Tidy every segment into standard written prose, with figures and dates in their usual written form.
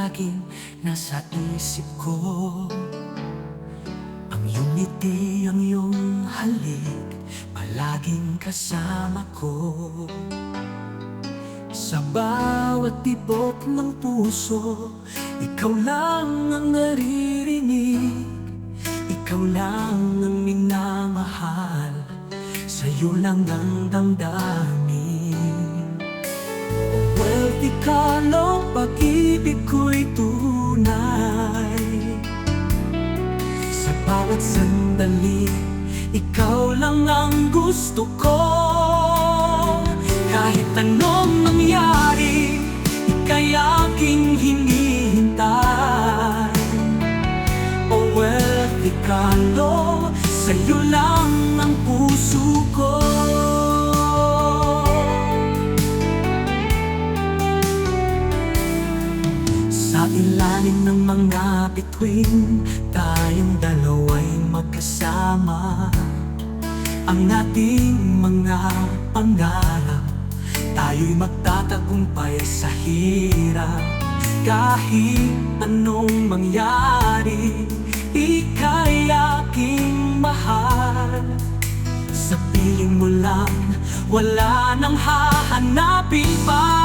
laging nasa isip ko. Ang iyong ngiti, ang iyong halik, palaging kasama ko. Sa bawat tibok ng puso, ikaw lang ang naririnig, ikaw lang ang minamahal, sa'yo lang ang damdamin. Vertikalo, pag-ibig ko'y tunay. Sa bawat sandali, ikaw lang ang gusto ko. Kahit anong mangyari, ika'y aking hinihintay. Oh, vertikalo, sa'yo lang ang puso ko. Sa ilalim ng mga bituin, tayong dalawa'y magkasama. Ang ating mga pangarap, tayo'y magtatagumpay sa hirap. Kahit anong mangyari, ika'y aking mahal. Sa piling mo lang, wala nang hahanapin pa.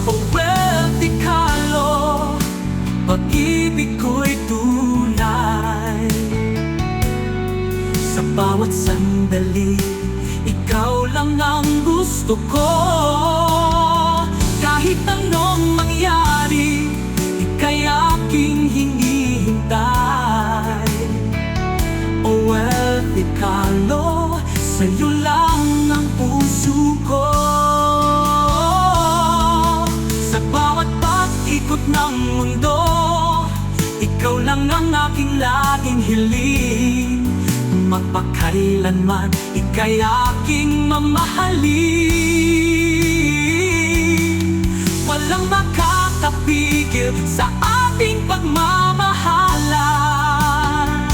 Oh, vertikalo, pag-ibig ko'y tunay. Sa bawat sandali, ikaw lang ang gusto ko. Kahit anong mangyari, ika'y aking hinihintay. Oh, vertikalo, sa'yo lang ang puso ko. Sa bawat pag-ikot ng mundo, ikaw lang ang aking laging hiling. Magpakailanman, ika'y aking mamahalin. Walang makakapigil sa ating pagmamahalan.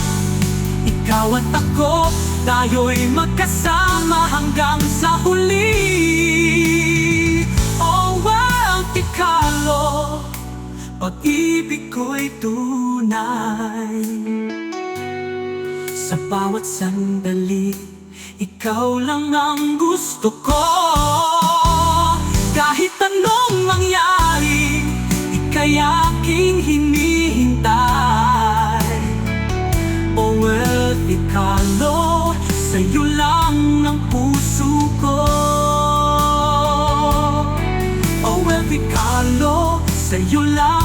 Ikaw at ako, tayo'y magkasama hanggang sa huli. Oh, vertikalo, pag-ibig ko'y tunay. Sa bawat sandali, ikaw lang ang gusto ko. Kahit anong mangyari, ika'y aking hinihintay. Oh, vertikalo, sa'yo lang ang puso ko. Oh, vertikalo, sa'yo lang